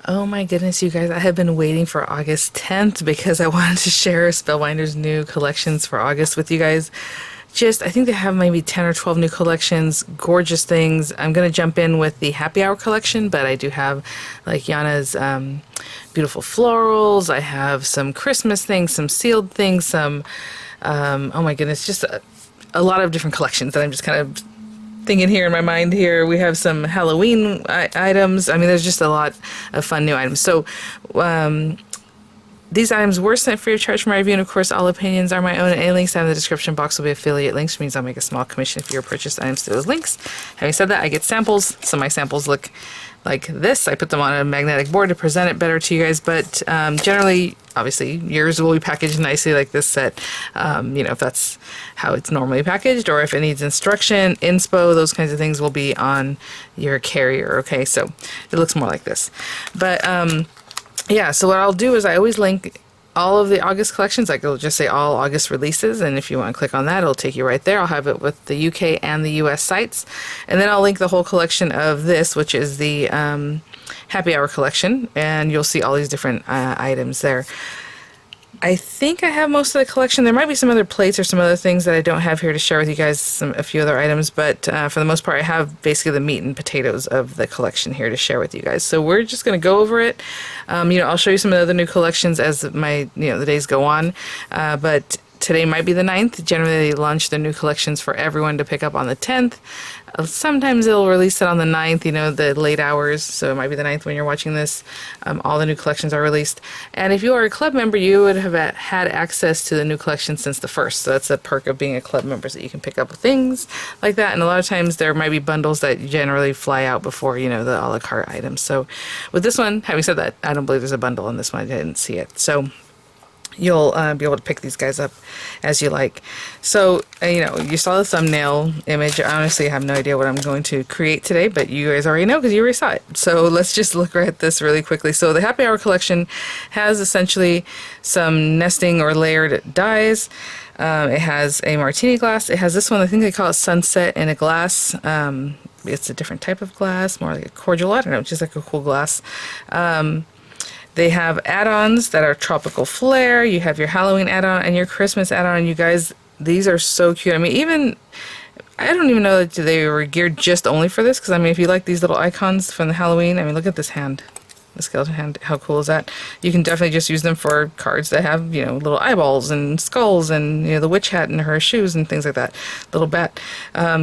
Oh my goodness, you guys, I have been waiting for August 10th because I wanted to share Spellbinders' new collections for August with you guys. I think they have maybe 10 or 12 new collections, gorgeous things. I'm going to jump in with the happy hour collection, but I do have like Yana's beautiful florals. I have some Christmas things, some sealed things, some, oh my goodness, just a lot of different collections that I'm just kind of thinking here in my mind here. We have some Halloween items. I mean, there's just a lot of fun new items. So, these items were sent free of charge from my review, and of course, all opinions are my own, and any links I have in the description box will be affiliate links, which means I'll make a small commission for your purchased items through those links. Having said that, I get samples. Some of my samples look like this. I put them on a magnetic board to present it better to you guys, but generally, obviously, yours will be packaged nicely like this set, if that's how it's normally packaged, or if it needs instruction, inspo, those kinds of things will be on your carrier, okay? So it looks more like this. But, yeah, so what I'll do is I always link all of the August collections. Like it'll just say all August releases, and if you want to click on that, it'll take you right there. I'll have it with the UK and the US sites, and then I'll link the whole collection of this, which is the happy hour collection, and you'll see all these different items there. I think I have most of the collection. There might be some other plates or some other things that I don't have here to share with you guys, a few other items, but for the most part, I have basically the meat and potatoes of the collection here to share with you guys. So we're just going to go over it. I'll show you some of the other new collections as the days go on, but today might be the 9th. Generally, they launch their new collections for everyone to pick up on the 10th. Sometimes they'll release it on the 9th, the late hours, so it might be the 9th when you're watching this. All the new collections are released. And if you are a club member, you would have had access to the new collection since the 1st. So that's a perk of being a club member, so that you can pick up things like that. And a lot of times there might be bundles that generally fly out before, the a la carte items. So with this one, having said that, I don't believe there's a bundle in this one. I didn't see it. So you'll be able to pick these guys up as you like. So, you saw the thumbnail image. I honestly have no idea what I'm going to create today, but you guys already know because you already saw it. So let's just look right at this really quickly. So the Happy Hour collection has essentially some nesting or layered dies. It has a martini glass. It has this one, I think they call it Sunset in a glass. It's a different type of glass, more like a cordial. I don't know, just like a cool glass. They have add-ons that are Tropical Flare. You have your Halloween add-on and your Christmas add-on. You guys, these are so cute. I mean, I don't even know that they were geared just only for this, because, if you like these little icons from the Halloween, look at this hand. The skeleton hand, how cool is that? You can definitely just use them for cards that have, little eyeballs and skulls and, the witch hat and her shoes and things like that. Little bat.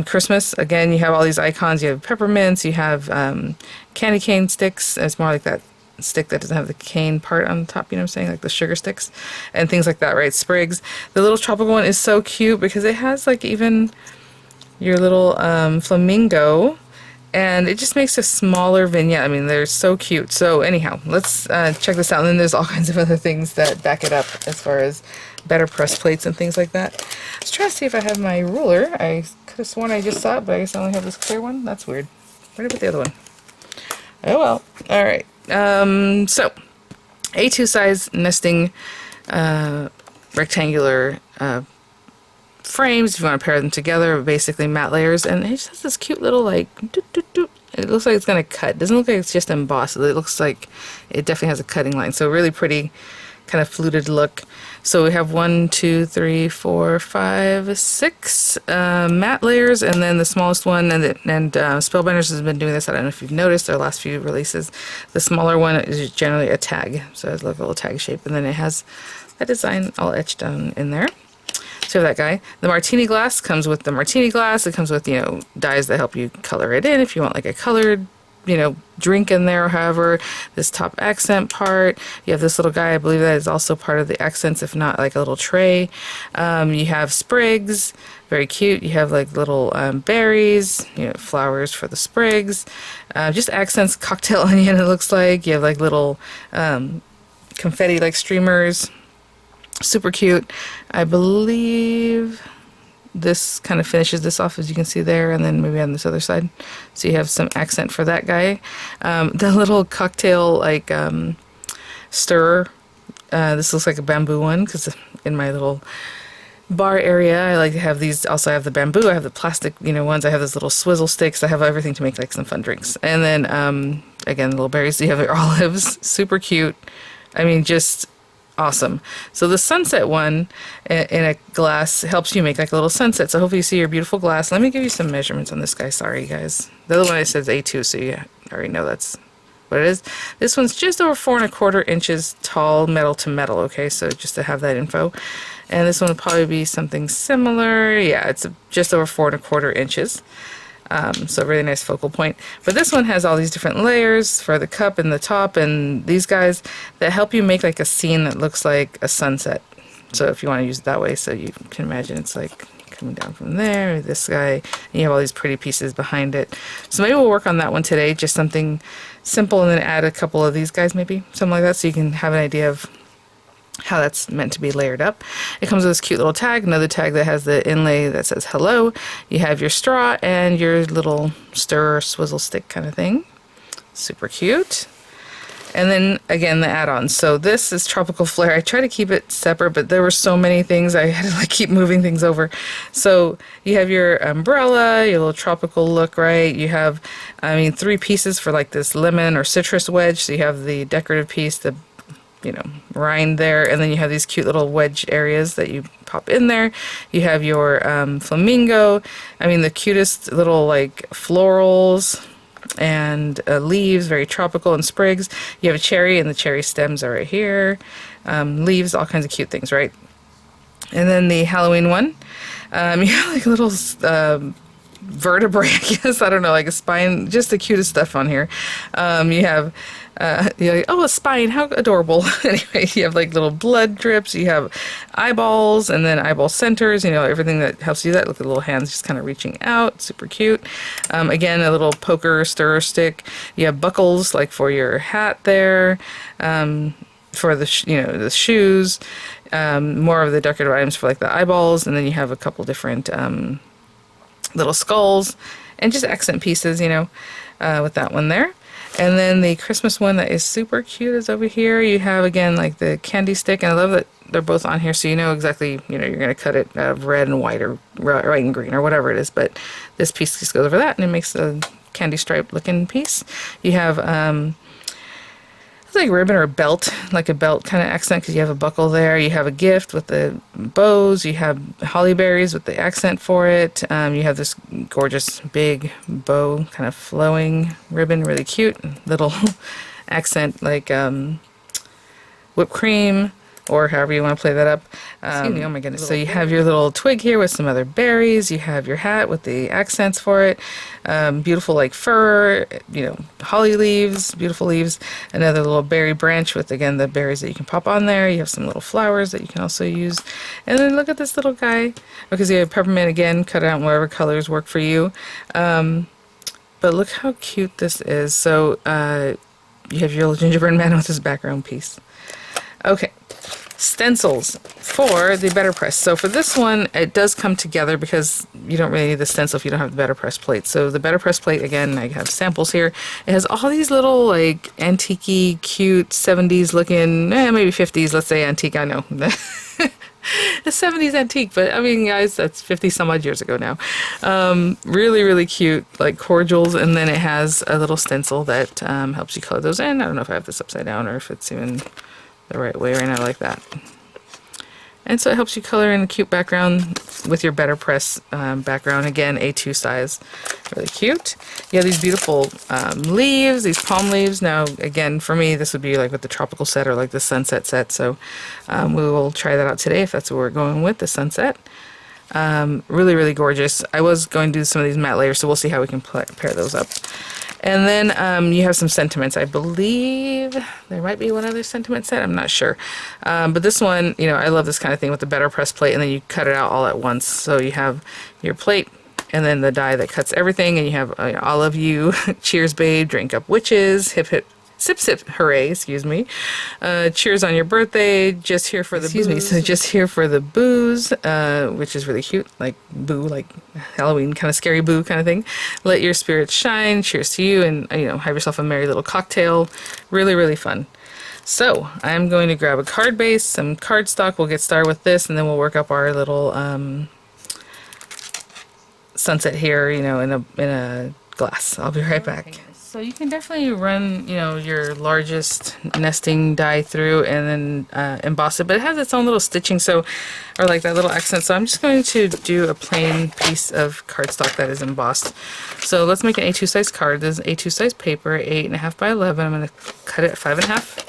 Christmas, again, you have all these icons. You have peppermints, you have candy cane sticks. It's more like that stick that doesn't have the cane part on the top, what I'm saying, like the sugar sticks and things like that, right? Sprigs. The little tropical one is so cute because it has like even your little flamingo, and it just makes a smaller vignette. They're so cute. So anyhow, let's check this out. And then there's all kinds of other things that back it up as far as BetterPress plates and things like that. Let's try to see if I have my ruler. I could have sworn I just saw it, but I guess I only have this clear one. That's weird. Where did I put the other one? Oh well. All right. So A2 size nesting rectangular frames. If you want to pair them together, basically matte layers, and it just has this cute little it looks like it's gonna cut. It doesn't look like it's just embossed. It looks like it definitely has a cutting line. So really pretty, kind of fluted look. So we have 1, 2, 3, 4, 5, 6 matte layers, and then the smallest one, and Spellbinders has been doing this. I don't know if you've noticed their last few releases. The smaller one is generally a tag, so it has like a little tag shape, and then it has a design all etched down in there. So that guy. The martini glass comes with the martini glass. It comes with dies that help you color it in if you want like a colored drink in there, or however. This top accent part, you have this little guy, I believe that is also part of the accents, if not like a little tray. You have sprigs, very cute. You have like little berries, flowers for the sprigs, just accents. Cocktail onion, it looks like. You have like little confetti like streamers, super cute. I believe this kind of finishes this off, as you can see there, and then maybe on this other side. So you have some accent for that guy. The little cocktail like stirrer. This looks like a bamboo one, because in my little bar area I like to have these. Also I have the bamboo, I have the plastic ones, I have those little swizzle sticks. I have everything to make like some fun drinks. And then again, little berries. You have your olives, super cute. I mean, just awesome. So the sunset one in a glass helps you make like a little sunset. So hopefully you see your beautiful glass. Let me give you some measurements on this guy. Sorry, guys. The other one I said is A2, so you already know that's what it is. This one's just over 4¼ inches tall, metal to metal. Okay, so just to have that info. And this one will probably be something similar. Yeah, it's just over 4¼ inches. So a really nice focal point. But this one has all these different layers for the cup and the top, and these guys that help you make like a scene that looks like a sunset. So if you want to use it that way, so you can imagine it's like coming down from there, this guy, and you have all these pretty pieces behind it. So maybe we'll work on that one today, just something simple, and then add a couple of these guys, maybe something like that, so you can have an idea of how that's meant to be layered up. It comes with this cute little tag, another tag that has the inlay that says hello. You have your straw and your little stir or swizzle stick kind of thing. Super cute. And then again, the add-ons. So this is Tropical Flare. I try to keep it separate, but there were so many things I had to like keep moving things over. So you have your umbrella, your little tropical look, right? You have, I mean, 3 pieces for like this lemon or citrus wedge. So you have the decorative piece, the rind there, and then you have these cute little wedge areas that you pop in there. You have your flamingo. I mean, the cutest little like florals and leaves, very tropical, and sprigs. You have a cherry, and the cherry stems are right here. Leaves, all kinds of cute things, right? And then the Halloween one, you have like a little vertebrae, I guess, I don't know, like a spine, just the cutest stuff on here. You have you're like, oh, a spine, how adorable. Anyway, you have like little blood drips, you have eyeballs, and then eyeball centers, everything that helps you do that. Look at the little hands just kind of reaching out, super cute. Again, a little poker stir stick. You have buckles like for your hat there, for the the shoes, more of the decorative items for like the eyeballs, and then you have a couple different little skulls and just accent pieces, with that one there. And then the Christmas one that is super cute is over here. You have, again, like the candy stick, and I love that they're both on here, so you know exactly, you're going to cut it out of red and white or white and green or whatever it is, but this piece just goes over that, and it makes a candy stripe looking piece. You have it's like a ribbon or a belt, like a belt kind of accent, because you have a buckle there. You have a gift with the bows. You have holly berries with the accent for it. You have this gorgeous big bow, kind of flowing ribbon, really cute. Little accent like whipped cream, or however you want to play that up. Excuse me, oh my goodness. So you have your little twig here with some other berries. You have your hat with the accents for it. Beautiful like fur, holly leaves, beautiful leaves. Another little berry branch with, again, the berries that you can pop on there. You have some little flowers that you can also use. And then look at this little guy. Because you have peppermint, again, cut out in whatever colors work for you. But look how cute this is. So you have your little gingerbread man with his background piece. Okay. Stencils for the BetterPress. So for this one, it does come together because you don't really need the stencil if you don't have the BetterPress plate. So the BetterPress plate, again, I have samples here. It has all these little like antique-y, cute 70s looking, maybe 50s, let's say antique, I know. The 70s antique, but I mean, guys, that's 50 some odd years ago now. Really, really cute, like cordials, and then it has a little stencil that helps you color those in. I don't know if I have this upside down or if it's even the right way right now, like that. And so it helps you color in a cute background with your BetterPress background. Again, A2 size. Really cute. You have these beautiful leaves, these palm leaves. Now, again, for me, this would be like with the tropical set or like the sunset set. So we will try that out today if that's what we're going with, the sunset. Really, really gorgeous. I was going to do some of these matte layers, so we'll see how we can pair those up. And then you have some sentiments. I believe there might be one other sentiment set. I'm not sure. But this one, I love this kind of thing with the BetterPress plate, and then you cut it out all at once. So you have your plate, and then the die that cuts everything, and you have all of you. Cheers, babe. Drink up, witches. Hip, hip. Sip, sip, hooray, excuse me. Cheers on your birthday. Just here for the booze. So just here for the booze, which is really cute. Like boo, like Halloween kind of scary boo kind of thing. Let your spirits shine. Cheers to you, and have yourself a merry little cocktail. Really, really fun. So I'm going to grab a card base, some cardstock. We'll get started with this, and then we'll work up our little sunset here, in a glass. I'll be right back. So you can definitely run, you know, your largest nesting die through and then emboss it, but it has its own little stitching, so, or like that little accent. So I'm just going to do a plain piece of cardstock that is embossed. So let's make an A2 size card. This is A2 size paper, 8.5 by 11. I'm going to cut it at 5.5.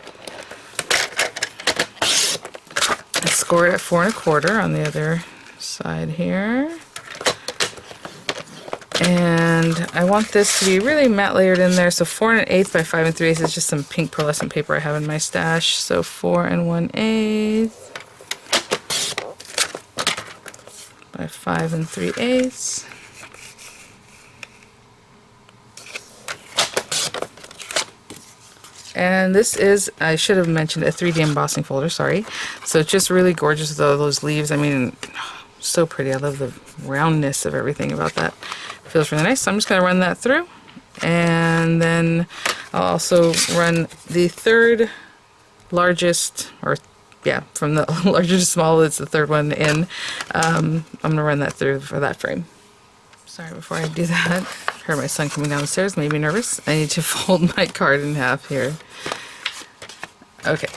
And score it at 4 1/4 on the other side here. And I want this to be really matte layered in there, so 4 1/8 by 5 3/8 is just some pink pearlescent paper I have in my stash. So 4 1/8 by 5 3/8. And this is, I should have mentioned, a 3D embossing folder, sorry. So it's just really gorgeous with all those leaves. I mean, so pretty. I love the roundness of everything about that. Feels really nice. So I'm just going to run that through, and then I'll also run the third largest, or yeah, from the larger to small, it's the third one in. I'm going to run that through for that frame. Sorry, before I do that, I heard my son coming down the stairs, made me nervous. I need to fold my card in half here. Okay,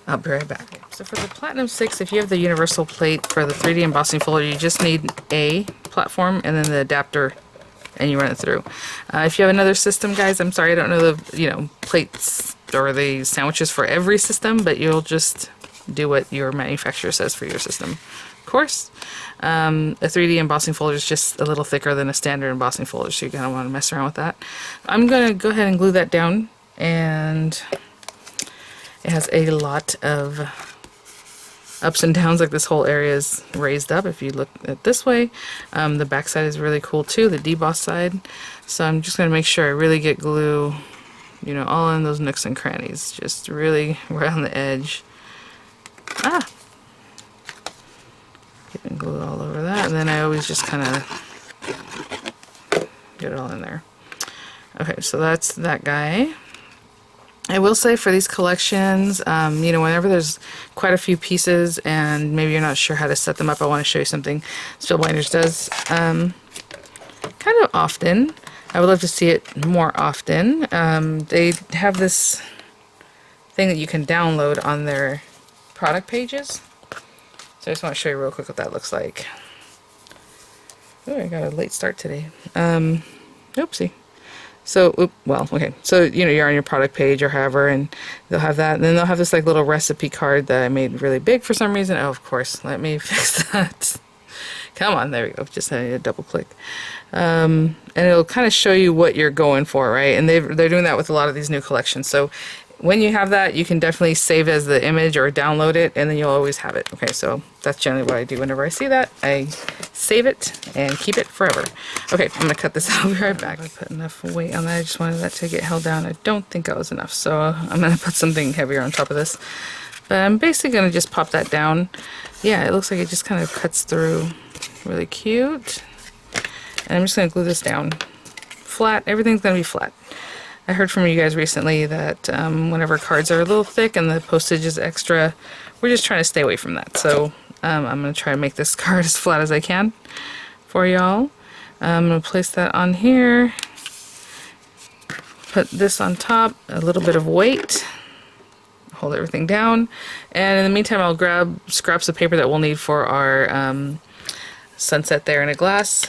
I'll be right back. So for the Platinum 6, if you have the universal plate for the 3D embossing folder, you just need a platform and then the adapter, and you run it through. If you have another system, guys, I'm sorry, I don't know the, you know, plates or the sandwiches for every system, but you'll just do what your manufacturer says for your system. Of course, a 3D embossing folder is just a little thicker than a standard embossing folder, so you're going to want to mess around with that. I'm going to go ahead and glue that down, and it has a lot of ups and downs, like this whole area is raised up if you look at it this way. The back side is really cool too, the deboss side. So I'm just going to make sure I really get glue, you know, all in those nooks and crannies, just really right on the edge. Getting glue all over that, and then I always just kind of get it all in there. Okay, so that's that guy. I will say for these collections, you know, whenever there's quite a few pieces and maybe you're not sure how to set them up, I want to show you something Spellbinders does kind of often. I would love to see it more often. They have this thing that you can download on their product pages. So I just want to show you real quick what that looks like. Oh, I got a late start today. Oopsie. So, well, okay. So, you know, you're on your product page or however, and they'll have that. And then they'll have this like little recipe card that I made really big for some reason. Oh, of course. Let me fix that. Come on. There we go. Just I need to double click. And it'll kind of show you what you're going for, right? And they're doing that with a lot of these new collections. So when you have that, you can definitely save as the image or download it, and then you'll always have it. Okay, so that's generally what I do whenever I see that. I save it and keep it forever. Okay, I'm going to cut this out. I'll be right back. I put enough weight on that. I just wanted that to get held down. I don't think that was enough, so I'm going to put something heavier on top of this. But I'm basically going to just pop that down. Yeah, it looks like it just kind of cuts through. Really cute. And I'm just going to glue this down. Flat. Everything's going to be flat. I heard from you guys recently that whenever cards are a little thick and the postage is extra, we're just trying to stay away from that. So I'm going to try to make this card as flat as I can for y'all. I'm going to place that on here. Put this on top, a little bit of weight. Hold everything down. And in the meantime, I'll grab scraps of paper that we'll need for our sunset there in a glass.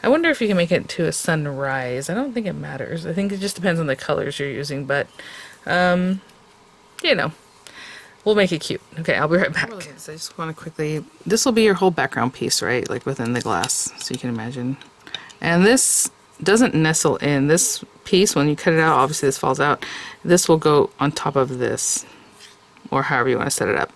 I wonder if you can make it to a sunrise. I don't think it matters. I think it just depends on the colors you're using, but, you know, we'll make it cute. Okay, I'll be right back. So I just want to quickly, this will be your whole background piece, right? Like within the glass, so you can imagine. And this doesn't nestle in. This piece, when you cut it out, obviously this falls out. This will go on top of this, or however you want to set it up.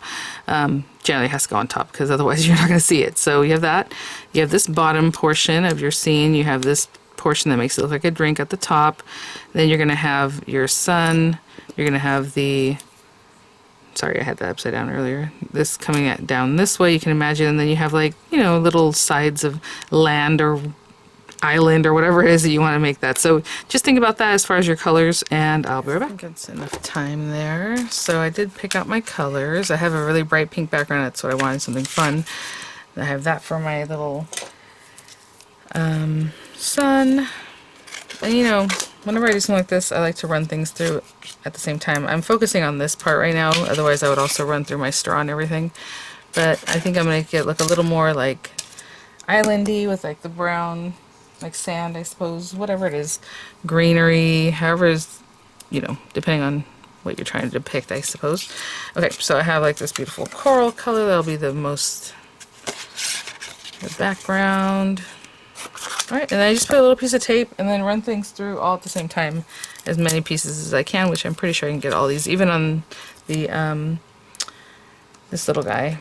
Generally it has to go on top because otherwise you're not going to see it. So you have that. You have this bottom portion of your scene. You have this portion that makes it look like a drink at the top. Then you're going to have your sun. You're going to have the, sorry, I had that upside down earlier. This coming down this way, you can imagine. And then you have like, you know, little sides of land or island or whatever it is that you want to make that. So just think about that as far as your colors, and I'll be right back. I think that's enough time there. So I did pick out my colors. I have a really bright pink background. That's what I wanted, something fun. I have that for my little sun. And you know, whenever I do something like this, I like to run things through at the same time. I'm focusing on this part right now, otherwise I would also run through my straw and everything. But I think I'm going to get look a little more like islandy with like the brown, like sand, I suppose, whatever it is, greenery, however is, you know, depending on what you're trying to depict, I suppose. Okay, so I have like this beautiful coral color. That'll be the background. Alright, and then I just put a little piece of tape and then run things through all at the same time, as many pieces as I can, which I'm pretty sure I can get all these, even on the, this little guy,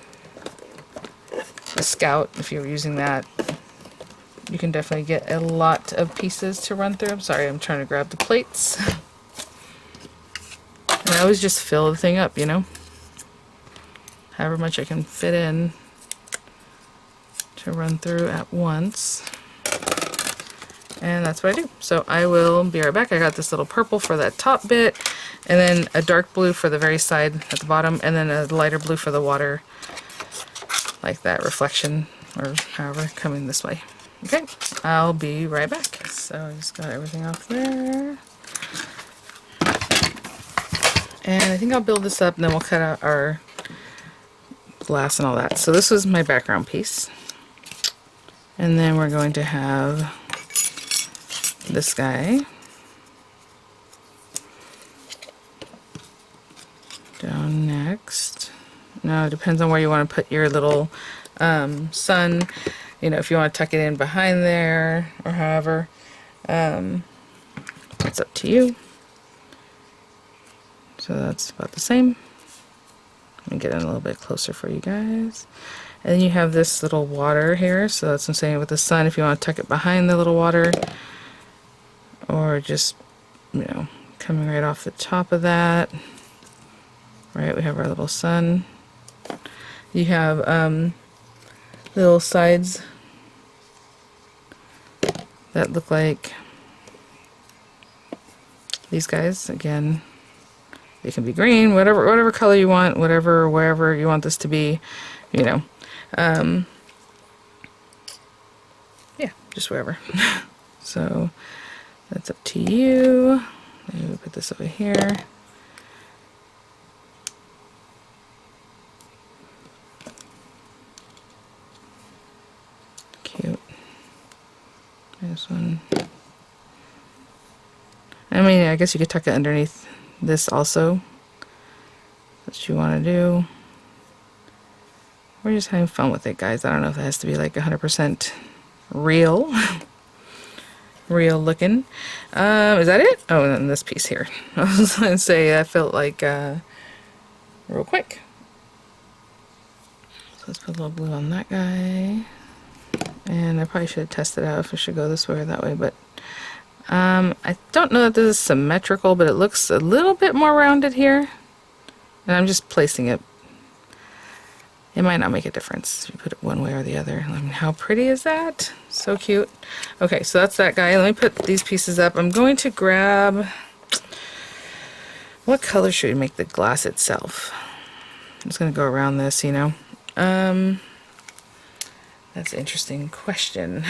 the Scout, if you're using that, you can definitely get a lot of pieces to run through. I'm sorry, I'm trying to grab the plates. And I always just fill the thing up, you know, however much I can fit in to run through at once. And that's what I do. So I will be right back. I got this little purple for that top bit, and then a dark blue for the very side at the bottom, and then a lighter blue for the water, like that reflection, or however, coming this way. Okay, I'll be right back. So I just got everything off there. And I think I'll build this up, and then we'll cut out our glass and all that. So this was my background piece. And then we're going to have this guy down next. Now it depends on where you want to put your little sun. You know, if you want to tuck it in behind there or however, it's up to you. So that's about the same. Let me get in a little bit closer for you guys. And then you have this little water here, so that's what I'm saying with the sun, if you want to tuck it behind the little water, or just, you know, coming right off the top of that. Right, we have our little sun. You have little sides that look like these guys. Again, they can be green, whatever color you want, wherever you want this to be, you know. Yeah, just wherever. So that's up to you. Maybe put this over here. Cute. This one. I mean, I guess you could tuck it underneath this also. That's what you want to do. We're just having fun with it, guys. I don't know if it has to be like 100% real. Real looking. Is that it? Oh, and then this piece here. I was going to say, I felt like real quick. So let's put a little blue on that guy. And I probably should have tested out if it should go this way or that way, but I don't know that this is symmetrical, but it looks a little bit more rounded here. And I'm just placing it. It might not make a difference if you put it one way or the other. I mean, how pretty is that? So cute. Okay, so that's that guy. Let me put these pieces up. I'm going to grab... What color should we make the glass itself? I'm just going to go around this, you know. That's an interesting question.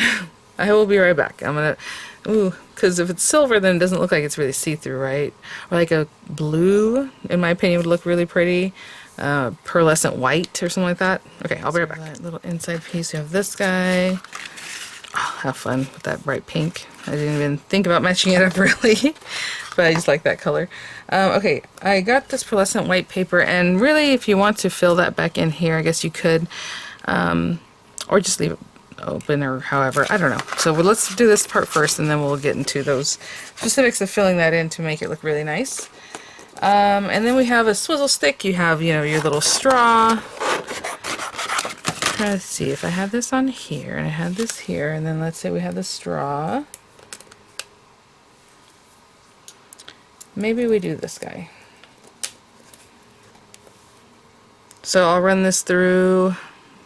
I will be right back. I'm going to... Ooh, because if it's silver, then it doesn't look like it's really see-through, right? Or like a blue, in my opinion, would look really pretty. Pearlescent white or something like that. Okay, I'll be right back. That little inside piece, you have this guy. Oh, have fun with that bright pink. I didn't even think about matching it up really, but I just like that color. Okay, I got this pearlescent white paper, and really if you want to fill that back in here, I guess you could, or just leave it open or however, I don't know. So let's do this part first, and then we'll get into those specifics of filling that in to make it look really nice. And then we have a swizzle stick. You have, you know, your little straw. Let's see if I have this on here, and I have this here, and then let's say we have the straw. Maybe we do this guy. So I'll run this through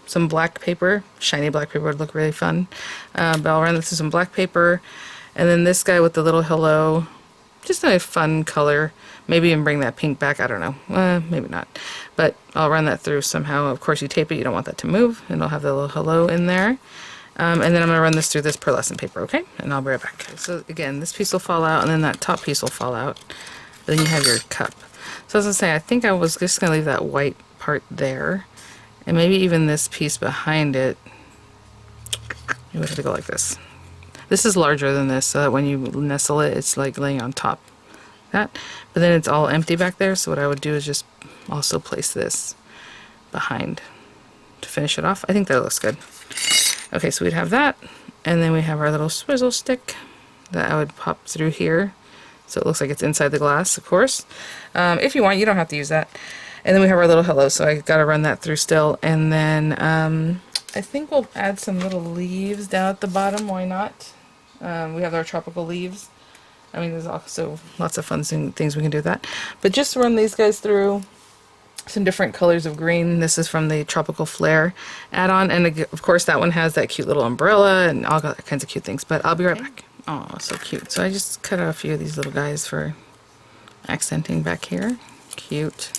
some black paper. Shiny black paper would look really fun. But I'll run this through some black paper, and then this guy with the little hello. Just a fun color. Maybe even bring that pink back. I don't know. Maybe not. But I'll run that through somehow. Of course, you tape it. You don't want that to move. And I'll have the little hello in there. And then I'm going to run this through this pearlescent paper, okay? And I'll be right back. So again, this piece will fall out, and then that top piece will fall out. Then you have your cup. So as I say, I think I was just going to leave that white part there, and maybe even this piece behind it. You would have to go like this. This is larger than this, so that when you nestle it, it's like laying on top. That, but then it's all empty back there, so what I would do is just also place this behind to finish it off. I think that looks good. Okay, so we'd have that, and then we have our little swizzle stick that I would pop through here, so it looks like it's inside the glass, of course. If you want, you don't have to use that. And then we have our little hello, so I gotta run that through still. And then I think we'll add some little leaves down at the bottom, why not? We have our tropical leaves. I mean, there's also lots of fun things we can do with that. But just run these guys through. Some different colors of green. This is from the Tropical Flare add-on, and of course that one has that cute little umbrella and all kinds of cute things, but I'll be right back. Oh, so cute. So I just cut out a few of these little guys for accenting back here. Cute.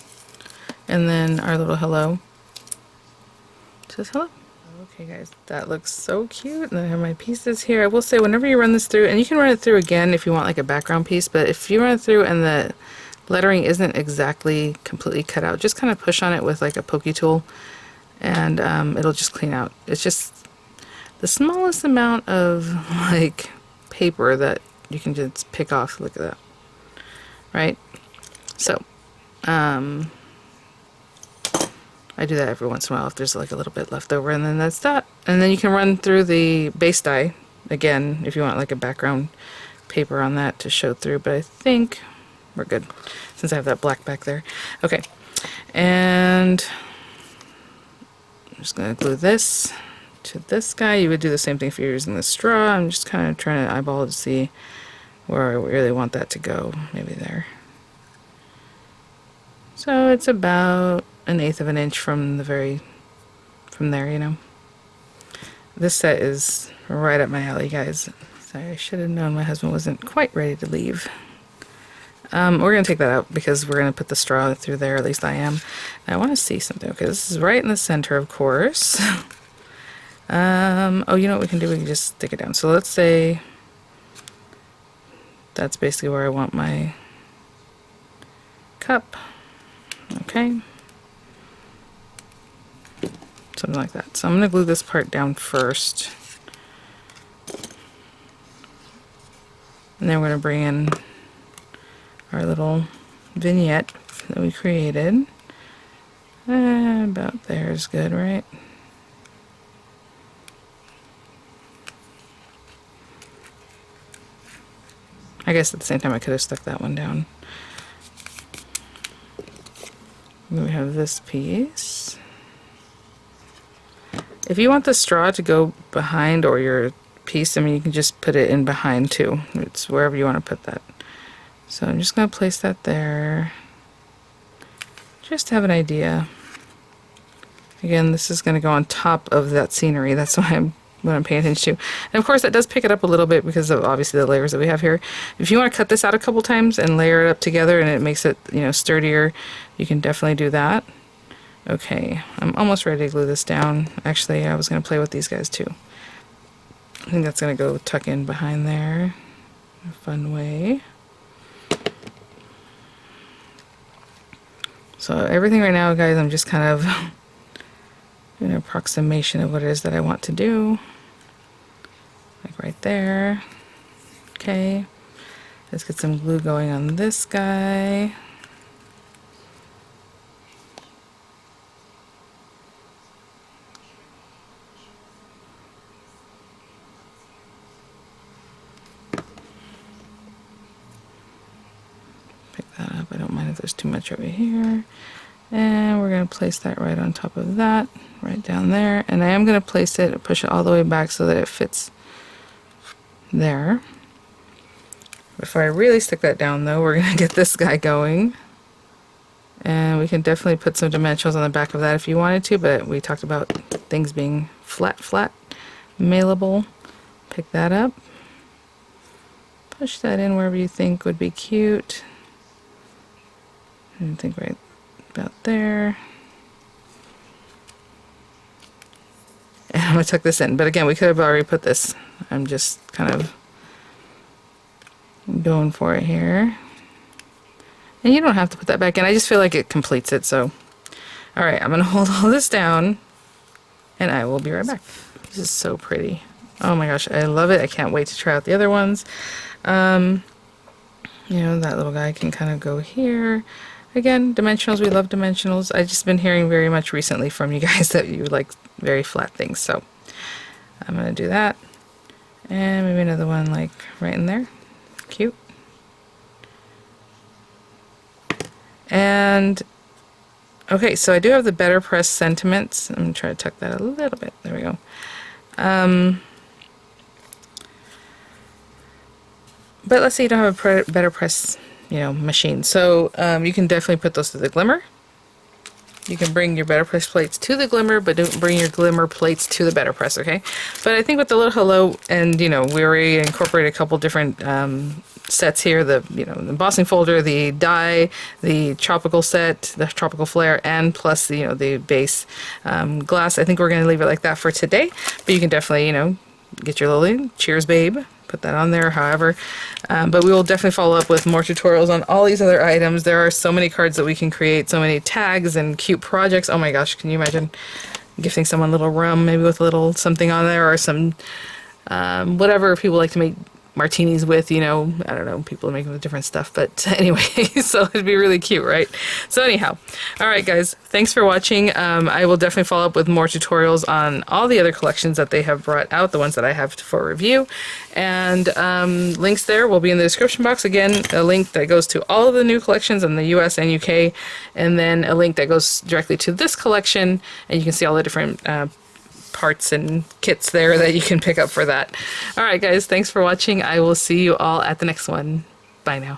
And then our little hello. It says hello. Okay guys, that looks so cute. And then I have my pieces here. I will say, whenever you run this through, and you can run it through again if you want like a background piece, but if you run it through and the lettering isn't exactly completely cut out, just kind of push on it with like a pokey tool, and it'll just clean out. It's just the smallest amount of like paper that you can just pick off. Look at that, right? So I do that every once in a while if there's like a little bit left over, and then that's that. And then you can run through the base die again if you want like a background paper on that to show through, but I think we're good since I have that black back there. Okay, and I'm just going to glue this to this guy. You would do the same thing if you're using the straw. I'm just kind of trying to eyeball to see where I really want that to go. Maybe there. So it's about 1/8 of an inch from there, you know. This set is right up my alley, guys. Sorry, I should have known my husband wasn't quite ready to leave. We're going to take that out because we're going to put the straw through there, at least I am. And I want to see something. Okay, this is right in the center, of course. Oh, you know what we can do? We can just stick it down. So let's say that's basically where I want my cup. Okay. Something like that. So I'm going to glue this part down first. And then we're going to bring in our little vignette that we created. About there is good, right? I guess at the same time I could have stuck that one down. And we have this piece. If you want the straw to go behind or your piece, I mean, you can just put it in behind too. It's wherever you want to put that. So I'm just going to place that there, just to have an idea. Again, this is going to go on top of that scenery. That's what I'm paying attention to. And of course, that does pick it up a little bit because of obviously the layers that we have here. If you want to cut this out a couple times and layer it up together and it makes it, you know, sturdier, you can definitely do that. Okay, I'm almost ready to glue this down. Actually, I was going to play with these guys too. I think that's going to go tuck in behind there in a fun way. So everything right now, guys, I'm just kind of doing an approximation of what it is that I want to do. Like right there. Okay. Let's get some glue going on this guy. I don't mind if there's too much over here. And we're going to place that right on top of that, right down there. And I am going to place it, push it all the way back so that it fits there. Before I really stick that down though, we're going to get this guy going. And we can definitely put some dimensionals on the back of that if you wanted to, but we talked about things being flat, mailable. Pick that up. Push that in wherever you think would be cute. I think right about there. And going to tuck this in. But again, we could have already put this. I'm just kind of going for it here. And you don't have to put that back in. I just feel like it completes it. So, all right, I'm going to hold all this down and I will be right back. This is so pretty. Oh my gosh, I love it. I can't wait to try out the other ones. You know, that little guy can kind of go here. Again, dimensionals, we love dimensionals. I've just been hearing very much recently from you guys that you like very flat things. So I'm going to do that. And maybe another one like right in there. Cute. And okay, so I do have the BetterPress sentiments. I'm going to try to tuck that a little bit. There we go. But let's say you don't have a BetterPress, you know, machine. So you can definitely put those to the glimmer. You can bring your BetterPress plates to the glimmer, but don't bring your glimmer plates to the BetterPress, okay? But I think with the little hello, and you know, we already incorporated a couple different sets here. The the embossing folder, the die, the tropical set, the tropical flare, and plus the the base glass. I think we're going to leave it like that for today. But you can definitely get your little cheers, babe. Put that on there, however. But we will definitely follow up with more tutorials on all these other items. There are so many cards that we can create, so many tags and cute projects. Oh my gosh, can you imagine gifting someone a little rum, maybe with a little something on there, or some whatever people like to make martinis with, I don't know, people make them with different stuff, but anyway, so it'd be really cute, right? So anyhow, all right guys, thanks for watching. I will definitely follow up with more tutorials on all the other collections that they have brought out, the ones that I have for review, and links there will be in the description box. Again, a link that goes to all of the new collections in the US and UK, and then a link that goes directly to this collection, and you can see all the different parts and kits there that you can pick up for that. All right guys, thanks for watching. I will see you all at the next one. Bye now.